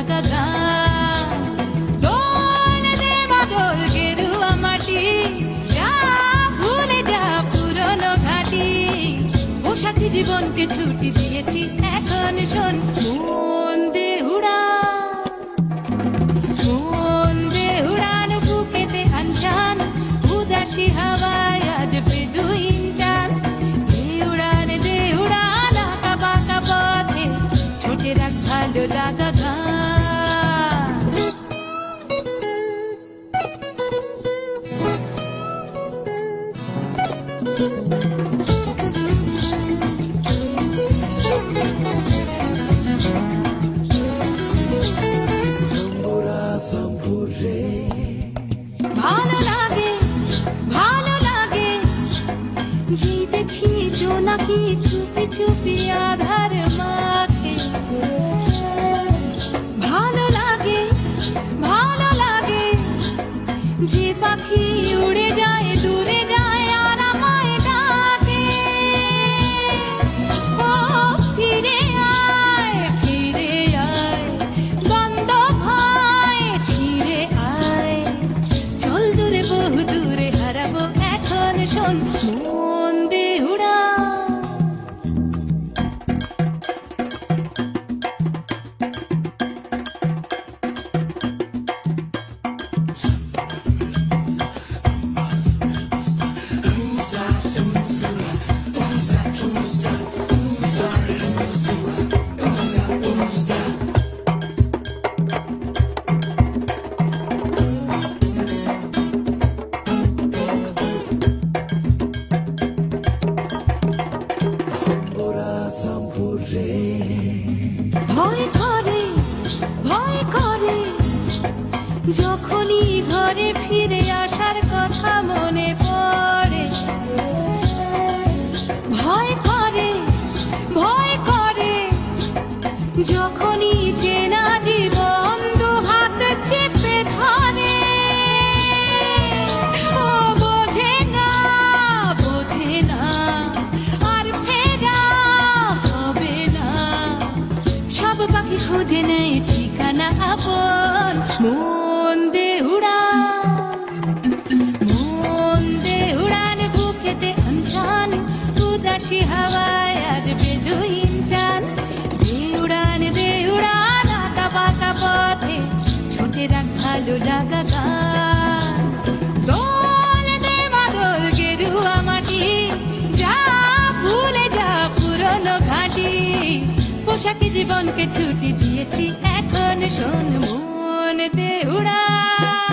লাগা গান। দোল দে বাদল গেরুয়া মাটি, যা ভুলে যা পুরনো ঘাটি। পোশাকি জীবনকে ছুটি দিয়েছি, এখন শোন মন দে উড়ান, মন দে উড়ান। বুকেতে আনজান উদাসী হাওয়ায় আজ বেদুইন টান। দে উড়ান আঁকা বাঁকা পথে, ছোটে রাখ ভালো লাগা গান। ভালো লাগে, ভালো লাগে যে দেখি জোনাকি চুপি চুপি আধার মাখে। ভালো লাগে, ভালো লাগে যে পাখি উড়ে যায় দূরে যায় আর আমায় ডাকে। ও ফিরে আয়, ফিরে আয়, দ্বন্দ্ব ভয় ছিঁড়ে আয়। চল দূরে বহু দূরে হারাবো এখন শোন মন দে উড়ান। ভয় করে, ভয় করে যখনই ঘরে ফিরে আসার কথা মনে পড়ে। ভয় করে, ভয় করে যখনই চেনা জীবন দু হাত চেপে ধরে। ও বোঝে না, বোঝে না আর ফেরা হবে না। সব পাখি খুঁজে নেয় ঠিকানা আপন, মন দে উড়ান, মন দে উড়ান। বুকেতে আনজান উদাসী হাওয়ায় আজ বেদুইন টান। দে উড়ান আঁকা বাঁকা পথে, ছোটে রাখ ভালো লাগা গান। দোল দে বাদল গেরুয়া মাটি, যা ভুলে যা পুরনো ঘাটি। পোশাকি জীবনকে ছুটি দিয়েছি, এখন শোন মন দে উড়ান।